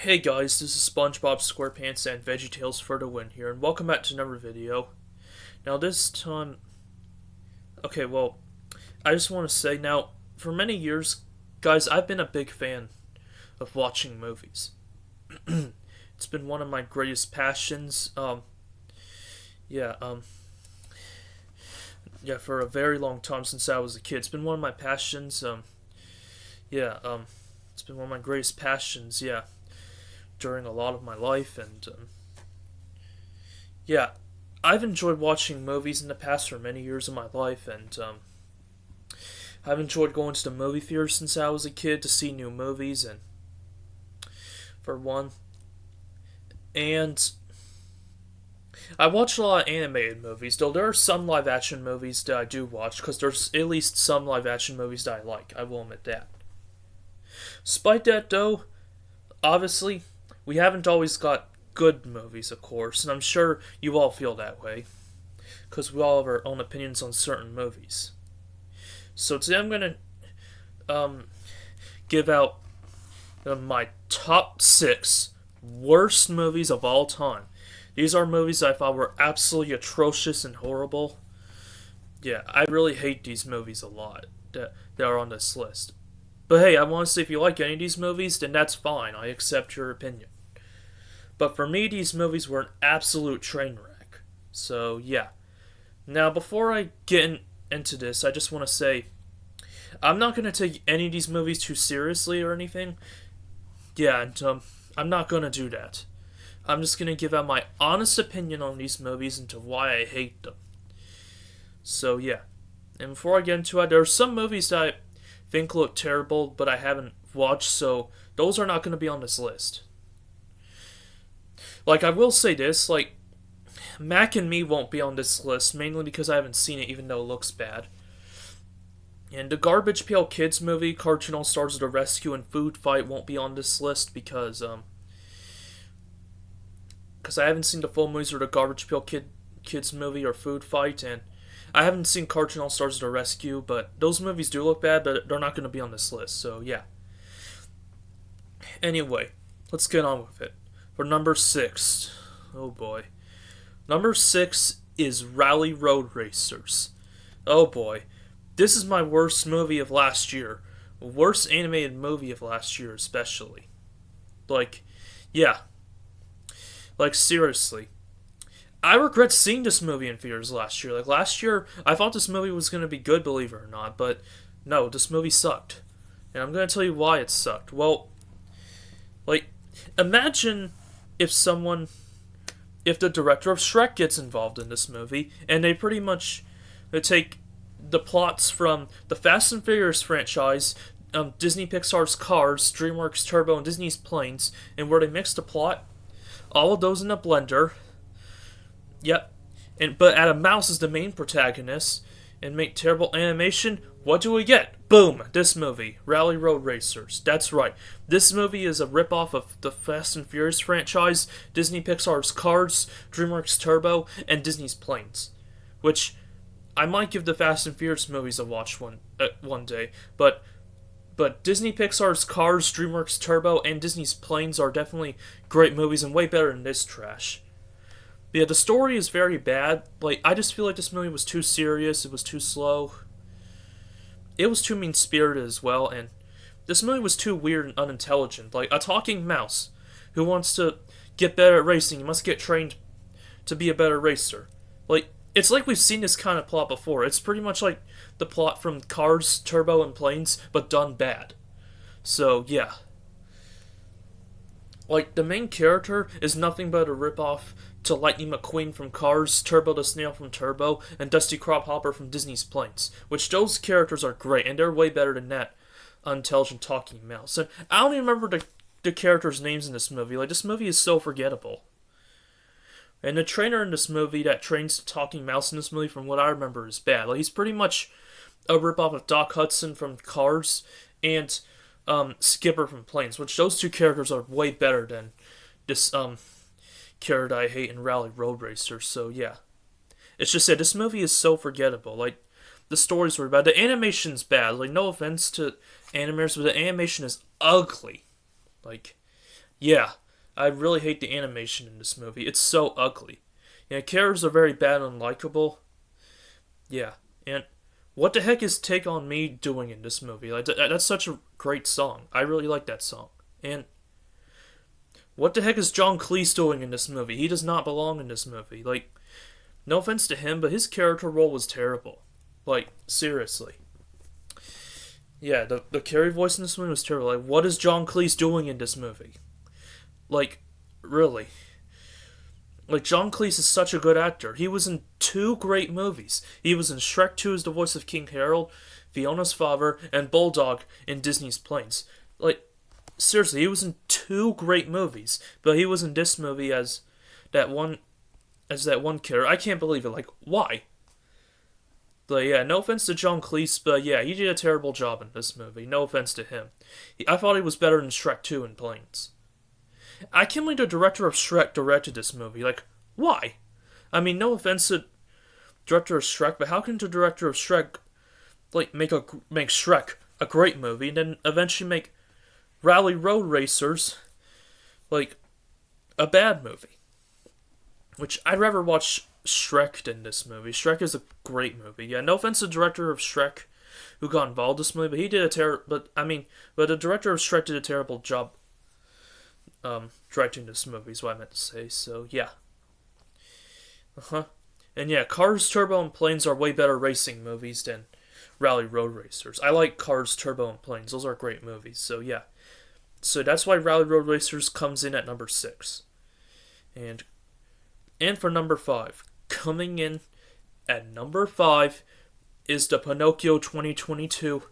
Hey guys, this is SpongeBob SquarePants and VeggieTales for the win here, and welcome back to another video. Now this time, I just want to say now, for many years, guys, I've been a big fan of watching movies. It's been one of my greatest passions. Yeah, um, for a very long time since I was a kid, it's been one of my passions. Yeah, it's been one of my greatest passions. Yeah, during a lot of my life, and yeah, I've enjoyed watching movies in the past for many years of my life, and I've enjoyed going to the movie theater since I was a kid to see new movies, and for one, and I watch a lot of animated movies, though there are some live action movies that I do watch, because there's at least some live action movies that I like, I will admit that. Despite that, though, obviously, we haven't always got good movies, of course, and I'm sure you all feel that way, because we all have our own opinions on certain movies. So today I'm going to give out my top 6 worst movies of all time. These are movies I thought were absolutely atrocious and horrible. Yeah, I really hate these movies a lot that are on this list. But hey, I want to say if you like any of these movies, then that's fine. I accept your opinion. But for me, these movies were an absolute train wreck. So, yeah. Now, before I get into this, I just want to say I'm not going to take any of these movies too seriously or anything. Yeah, and I'm not going to do that. I'm just going to give out my honest opinion on these movies and to why I hate them. So, yeah. And before I get into it, there are some movies that I think look terrible, but I haven't watched, so those are not going to be on this list. Like, I will say this, like, Mac and Me won't be on this list, mainly because I haven't seen it, even though it looks bad. And the Garbage Pail Kids movie, Cartoon All Stars of the Rescue, and Food Fight won't be on this list because I haven't seen the full movies or the Garbage Pail Kids movie or Food Fight, and I haven't seen Cartoon All Stars of the Rescue, but those movies do look bad, but they're not going to be on this list, so yeah. Anyway, let's get on with it. For number 6, oh boy. Number 6 is Rally Road Racers. Oh boy. This is my worst movie of last year. Worst animated movie of last year, especially. Like, yeah. Like, seriously. I regret seeing this movie in theaters last year. Like, last year, I thought this movie was going to be good, believe it or not, but no, this movie sucked. And I'm going to tell you why it sucked. Well, like, imagine if the director of Shrek gets involved in this movie, and they pretty much take the plots from the Fast and Furious franchise, Disney Pixar's Cars, DreamWorks Turbo, and Disney's Planes, and where they mix the plot, all of those in a blender. Yep. But add a mouse as the main protagonist and make terrible animation. What do we get? Boom! This movie, Rally Road Racers. That's right. This movie is a ripoff of the Fast and Furious franchise, Disney Pixar's Cars, DreamWorks Turbo, and Disney's Planes. Which I might give the Fast and Furious movies a watch one day, but Disney Pixar's Cars, DreamWorks Turbo, and Disney's Planes are definitely great movies and way better than this trash. Yeah, the story is very bad. Like, I just feel like this movie was too serious, it was too slow. It was too mean-spirited as well, and this movie was too weird and unintelligent. Like, a talking mouse who wants to get better at racing, you must get trained to be a better racer. Like, it's like we've seen this kind of plot before. It's pretty much like the plot from Cars, Turbo, and Planes, but done bad. So, yeah. Like, the main character is nothing but a ripoff to Lightning McQueen from Cars, Turbo the Snail from Turbo, and Dusty Crophopper from Disney's Planes. Which those characters are great, and they're way better than that unintelligent talking mouse. And I don't even remember the characters' names in this movie. Like, this movie is so forgettable. And the trainer in this movie that trains the talking mouse in this movie, from what I remember, is bad. Like, he's pretty much a ripoff of Doc Hudson from Cars and Skipper from Planes, which those two characters are way better than this character I hate in Rally Road Racers. So yeah, it's just that this movie is so forgettable. Like, the stories were bad, the animation's bad. Like, no offense to animators, but the animation is ugly. Like, Yeah, I really hate the animation in this movie. It's so ugly. Yeah, characters are very bad and unlikable. Yeah, and what the heck is Take On Me doing in this movie? Like that's such a great song. I really like that song. And what the heck is John Cleese doing in this movie? He does not belong in this movie. Like, no offense to him, but his character role was terrible. Like, seriously. Yeah, the Carrie voice in this movie was terrible. Like, what is John Cleese doing in this movie? Like, really. Like, John Cleese is such a good actor. He was in two great movies. He was in Shrek 2 as the voice of King Harold, Fiona's father, and Bulldog in Disney's Planes. Like, seriously, he was in two great movies, but he was in this movie that one that one character. I can't believe it. Like, why? But yeah, no offense to John Cleese, but yeah, he did a terrible job in this movie. No offense to him. I thought he was better in Shrek 2 in Planes. I can't believe the director of Shrek directed this movie. Like, why? I mean, no offense to director of Shrek, but how can the director of Shrek like make Shrek a great movie and then eventually make Rally Road Racers like a bad movie? Which I'd rather watch Shrek than this movie. Shrek is a great movie. Yeah, no offense to the director of Shrek who got involved in this movie, but he did but the director of Shrek did a terrible job directing this movie is what I meant to say. So yeah. And yeah, Cars, Turbo, and Planes are way better racing movies than Rally Road Racers. I like Cars, Turbo, and Planes. Those are great movies. So yeah. So that's why Rally Road Racers comes in at number 6. And for number 5, coming in at number 5 is the Pinocchio 2022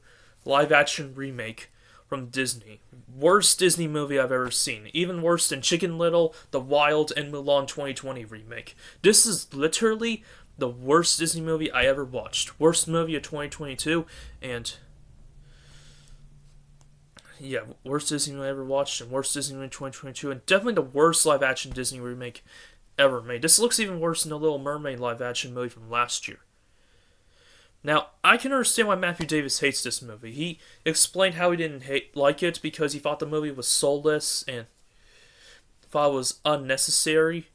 live action remake from Disney. Worst Disney movie I've ever seen. Even worse than Chicken Little, The Wild, and Mulan 2020 remake. This is literally the worst Disney movie I ever watched. Worst movie of 2022, and yeah, worst Disney movie I ever watched, and worst Disney movie 2022, and definitely the worst live action Disney remake ever made. This looks even worse than the Little Mermaid live action movie from last year. Now, I can understand why Matthew Davis hates this movie. He explained how he didn't like it because he thought the movie was soulless and thought it was unnecessary.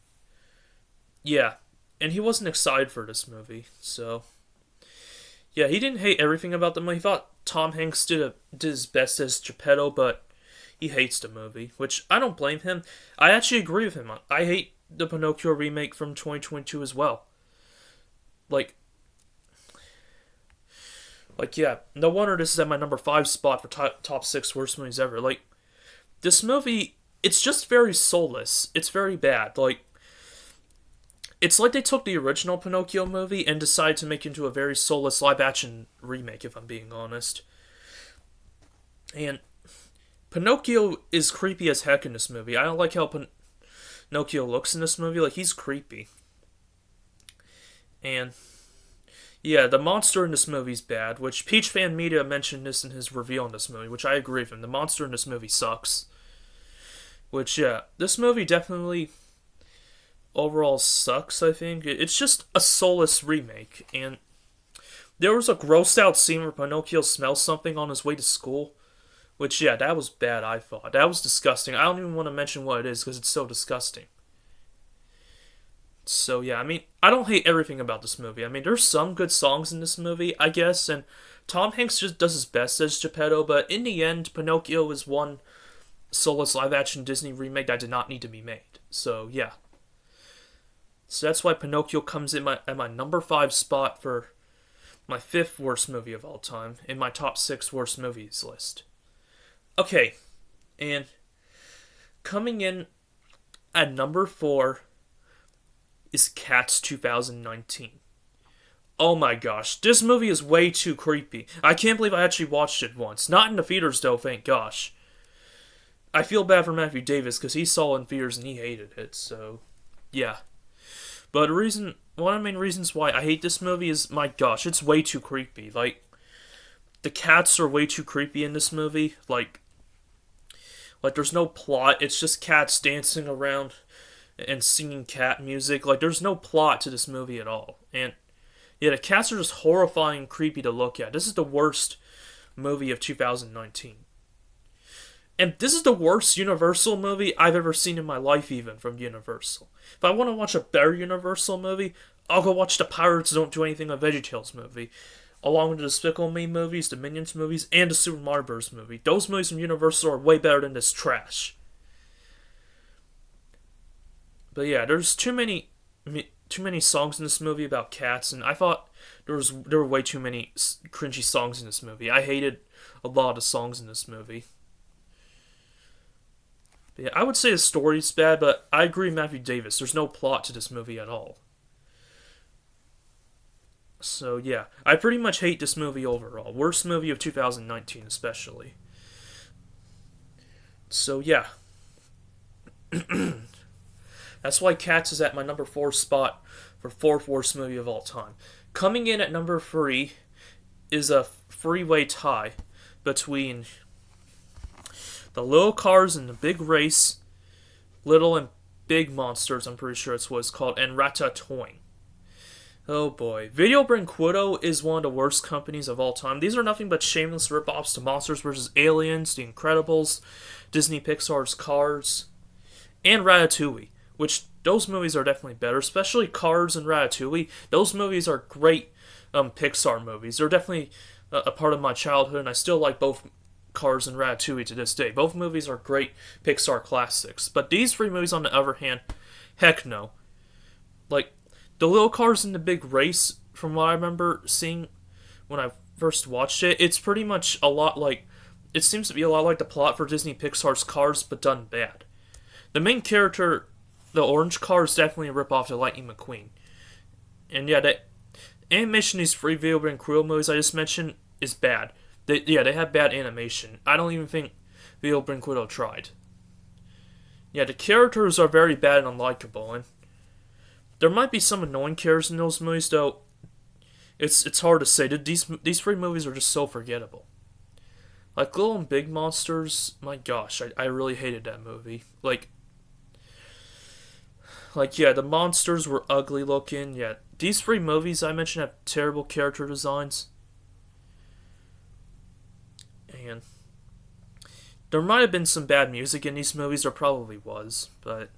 Yeah, and he wasn't excited for this movie, so yeah, he didn't hate everything about the movie. He thought Tom Hanks did his best as Geppetto, but he hates the movie, which I don't blame him. I actually agree with him. I hate the Pinocchio remake from 2022 as well. Yeah, no wonder this is at my number 5 spot for top 6 worst movies ever. Like, this movie, it's just very soulless. It's very bad. Like, it's like they took the original Pinocchio movie and decided to make it into a very soulless live-action remake, if I'm being honest. And Pinocchio is creepy as heck in this movie. I don't like how Pinocchio looks in this movie. Like, he's creepy. And yeah, the monster in this movie's bad, which Peach Fan Media mentioned this in his review on this movie, which I agree with him. The monster in this movie sucks. Which, yeah, this movie definitely overall sucks, I think. It's just a soulless remake, and there was a grossed out scene where Pinocchio smells something on his way to school, which, yeah, that was bad, I thought. That was disgusting. I don't even want to mention what it is, because it's so disgusting. So yeah, I mean, I don't hate everything about this movie. I mean, there's some good songs in this movie, I guess, and Tom Hanks just does his best as Geppetto, but in the end, Pinocchio is one soulless live-action Disney remake that did not need to be made. So yeah. So that's why Pinocchio comes in at my number 5 spot for my 5th worst movie of all time in my top 6 worst movies list. Okay, and coming in at number 4 is Cats 2019. Oh my gosh, this movie is way too creepy. I can't believe I actually watched it once. Not in the theaters though, thank gosh. I feel bad for Matthew Davis because he saw it in theaters and he hated it, so yeah. But one of the main reasons why I hate this movie is, my gosh, it's way too creepy. Like, the cats are way too creepy in this movie. Like there's no plot, it's just cats dancing around and singing cat music. Like, there's no plot to this movie at all. And yeah, the cats are just horrifying and creepy to look at. This is the worst movie of 2019. And this is the worst Universal movie I've ever seen in my life, even from Universal. If I want to watch a better Universal movie, I'll go watch the Pirates Don't Do Anything of VeggieTales movie, along with the Despicable Me movies, the Minions movies, and the Super Mario Bros. Movie. Those movies from Universal are way better than this trash. But yeah, there's too many songs in this movie about cats, and I thought there were way too many cringy songs in this movie. I hated a lot of the songs in this movie. But yeah, I would say the story's bad, but I agree with Matthew Davis. There's no plot to this movie at all. So yeah, I pretty much hate this movie overall. Worst movie of 2019 especially. So yeah. That's why Cats is at my number 4 spot for 4th worst movie of all time. Coming in at number 3 is a freeway tie between The Little Cars and the Big Race, Little and Big Monsters, I'm pretty sure it's what it's called, and Ratatouille. Oh boy. Video Brinquedo is one of the worst companies of all time. These are nothing but shameless ripoffs to Monsters vs. Aliens, The Incredibles, Disney Pixar's Cars, and Ratatouille. Which, those movies are definitely better, especially Cars and Ratatouille. Those movies are great Pixar movies. They're definitely a part of my childhood, and I still like both Cars and Ratatouille to this day. Both movies are great Pixar classics. But these 3 movies, on the other hand, heck no. Like, The Little Cars and the Big Race, from what I remember seeing when I first watched it, it's pretty much a lot like... It seems to be a lot like the plot for Disney Pixar's Cars, but done bad. The main character... The orange car is definitely a ripoff to Lightning McQueen. And yeah, the animation in these 3 Video Brinquedo movies I just mentioned is bad. They have bad animation. I don't even think Video Brinquedo tried. Yeah, the characters are very bad and unlikable, and there might be some annoying characters in those movies, though it's hard to say. These 3 movies are just so forgettable. Like Little and Big Monsters, my gosh, I really hated that movie. Yeah, the monsters were ugly looking. Yeah, these 3 movies I mentioned have terrible character designs. And there might have been some bad music in these movies. There probably was. But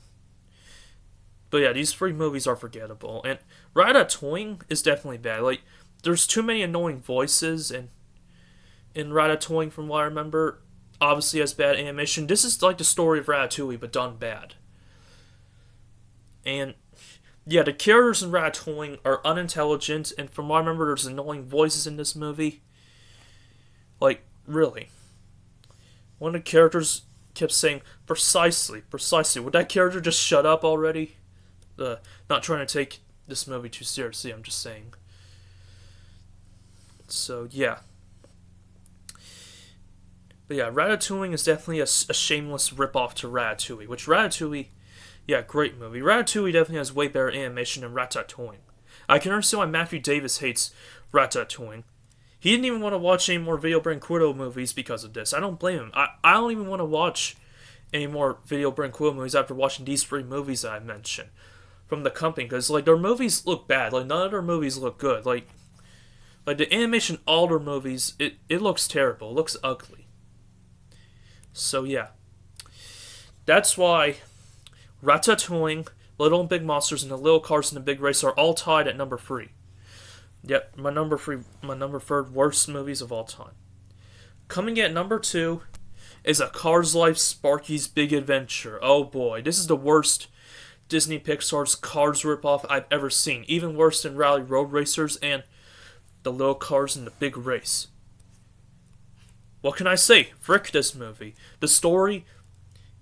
yeah, these 3 movies are forgettable. And Ratatouille is definitely bad. Like, there's too many annoying voices in Ratatouille from what I remember. Obviously has bad animation. This is like the story of Ratatouille, but done bad. And yeah, the characters in Ratatouille are unintelligent, and from what I remember, there's annoying voices in this movie. Like, really. One of the characters kept saying, precisely. Would that character just shut up already? Not trying to take this movie too seriously, I'm just saying. So, yeah. But yeah, Ratatouille is definitely a shameless ripoff to Ratatouille, which Ratatouille... Yeah, great movie. Ratatouille definitely has way better animation than Ratatouille. I can understand why Matthew Davis hates Ratatouille. He didn't even want to watch any more Video Brinquedo movies because of this. I don't blame him. I don't even want to watch any more Video Brinquedo movies after watching these 3 movies that I mentioned from the company. Because, their movies look bad. None of their movies look good. Like the animation, all their movies, it looks terrible. It looks ugly. So, yeah. That's why... Ratatouille, Little and Big Monsters, and The Little Cars and the Big Race are all tied at number 3. Yep, my number 3rd worst movies of all time. Coming at number 2 is A Cars Life Sparky's Big Adventure. Oh boy, this is the worst Disney Pixar's Cars ripoff I've ever seen. Even worse than Rally Road Racers and The Little Cars and the Big Race. What can I say? Frick this movie. The story...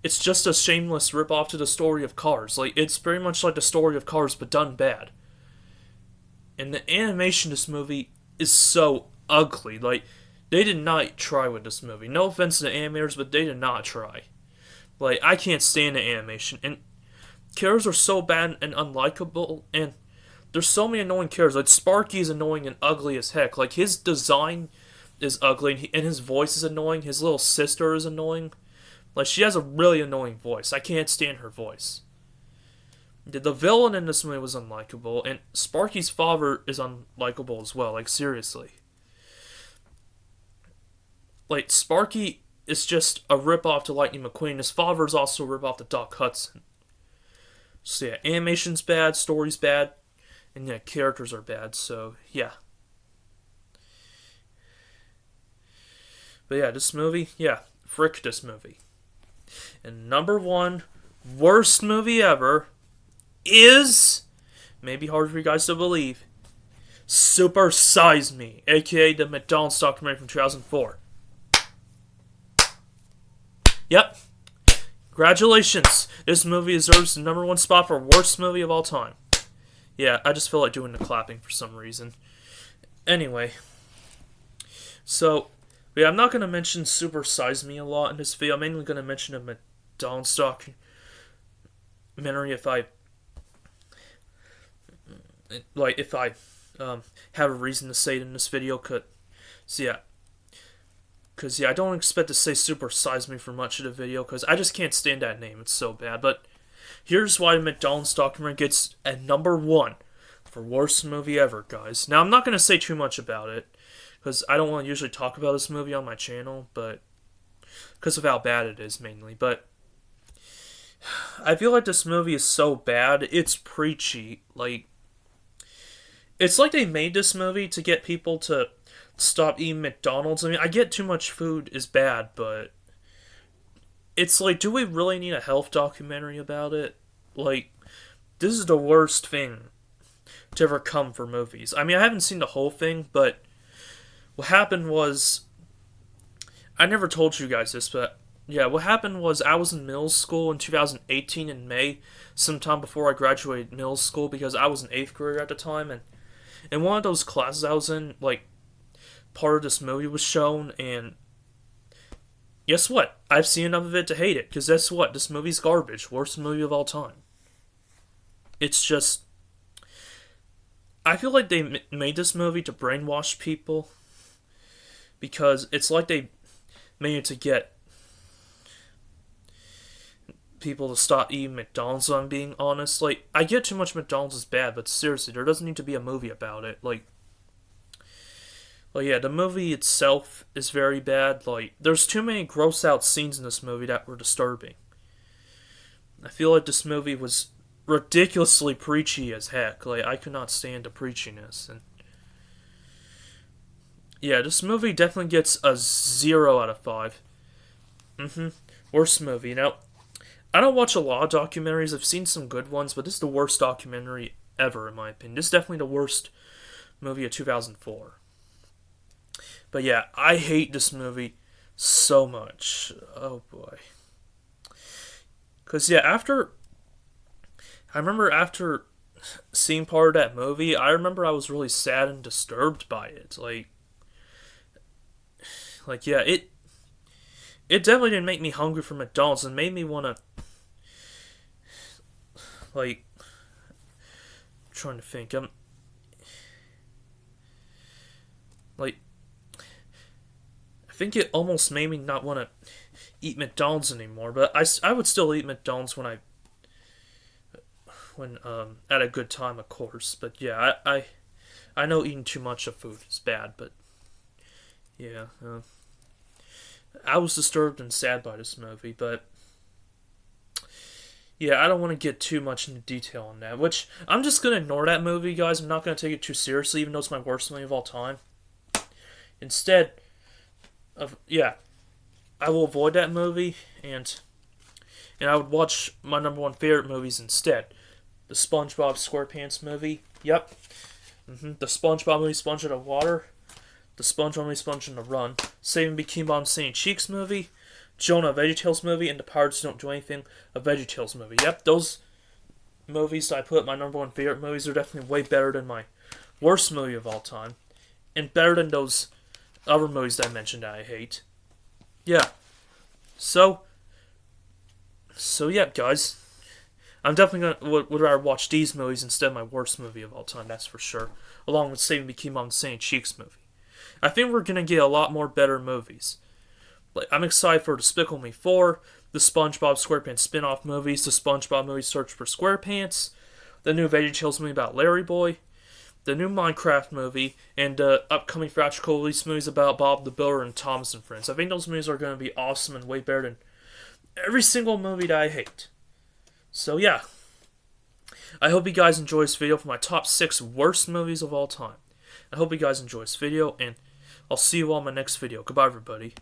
It's just a shameless ripoff to the story of Cars. It's very much like the story of Cars, but done bad. And the animation of this movie is so ugly. They did not try with this movie. No offense to the animators, but they did not try. I can't stand the animation. And characters are so bad and unlikable, and there's so many annoying characters. Sparky is annoying and ugly as heck. His design is ugly, and his voice is annoying. His little sister is annoying. She has a really annoying voice. I can't stand her voice. The villain in this movie was unlikable, and Sparky's father is unlikable as well. Seriously. Sparky is just a ripoff to Lightning McQueen. His father is also a ripoff to Doc Hudson. So yeah, animation's bad, story's bad, and yeah, characters are bad. So yeah. But yeah, this movie, yeah, frick this movie. And number one worst movie ever is, maybe hard for you guys to believe, Super Size Me, aka the McDonald's documentary from 2004. Yep. Congratulations. This movie deserves the number one spot for worst movie of all time. Yeah, I just feel like doing the clapping for some reason. Anyway. So, yeah, I'm not going to mention Super Size Me a lot in this video. I'm mainly going to mention a McDonald's documentary if I have a reason to say it in this video. Because, yeah, I don't expect to say Super Size Me for much of the video, because I just can't stand that name. It's so bad. But here's why McDonald's documentary gets at number one for worst movie ever, guys. Now, I'm not going to say too much about it, because I don't want to usually talk about this movie on my channel, but because of how bad it is, mainly. But I feel like this movie is so bad, it's preachy. It's like they made this movie to get people to stop eating McDonald's. I mean, I get too much food is bad, but it's like, do we really need a health documentary about it? Like, this is the worst thing to ever come for movies. I mean, I haven't seen the whole thing, but what happened was, I never told you guys this, but yeah, what happened was I was in middle school in 2018 in May, sometime before I graduated middle school, because I was an 8th grader at the time, and in one of those classes I was in, like, part of this movie was shown, and guess what? I've seen enough of it to hate it, because guess what? This movie's garbage. Worst movie of all time. It's just, I feel like they made this movie to brainwash people, because it's like they made it to get people to stop eating McDonald's, if I'm being honest. Like, I get too much McDonald's is bad, but seriously, there doesn't need to be a movie about it. Well, yeah, the movie itself is very bad. Like, there's too many gross out scenes in this movie that were disturbing. I feel like this movie was ridiculously preachy as heck. Like, I could not stand the preachiness. And yeah, this movie definitely gets a 0 out of 5. Worst movie. Now, I don't watch a lot of documentaries. I've seen some good ones, but this is the worst documentary ever, in my opinion. This is definitely the worst movie of 2004. But yeah, I hate this movie so much. Oh boy. Because yeah, I remember after seeing part of that movie, I remember I was really sad and disturbed by it. Like yeah, it definitely didn't make me hungry for McDonald's, and made me want to, like, I'm trying to think, like, I think it almost made me not want to eat McDonald's anymore, but I would still eat McDonald's when at a good time, of course. But yeah, I know eating too much of food is bad, but yeah, I was disturbed and sad by this movie, but yeah, I don't want to get too much into detail on that, which I'm just going to ignore that movie, guys. I'm not going to take it too seriously, even though it's my worst movie of all time. Instead of, yeah, I will avoid that movie, and I would watch my number one favorite movies instead. The SpongeBob SquarePants movie, yep. The SpongeBob movie, Sponge Out of Water. The SpongeBob movie, Sponge on the Run. Saving Bikini Bottom Sandy Cheeks movie. Jonah, a VeggieTales movie, and The Pirates Don't Do Anything, a VeggieTales movie. Yep, those movies that I put my number one favorite movies are definitely way better than my worst movie of all time. And better than those other movies that I mentioned that I hate. Yeah. So yeah, guys. I'm definitely would rather watch these movies instead of my worst movie of all time, that's for sure. Along with Saving Bikini Bottom Sandy Cheeks movie. I think we're going to get a lot more better movies. Like, I'm excited for Despicable Me 4, the SpongeBob SquarePants spin-off movies, the SpongeBob movie Search for SquarePants, the new VeggieTales movie about Larry Boy, the new Minecraft movie, and the upcoming theatrical release movies about Bob the Builder and Thomas and Friends. I think those movies are going to be awesome and way better than every single movie that I hate. So yeah, I hope you guys enjoy this video for my top 6 worst movies of all time. I hope you guys enjoy this video, and I'll see you all in my next video. Goodbye, everybody.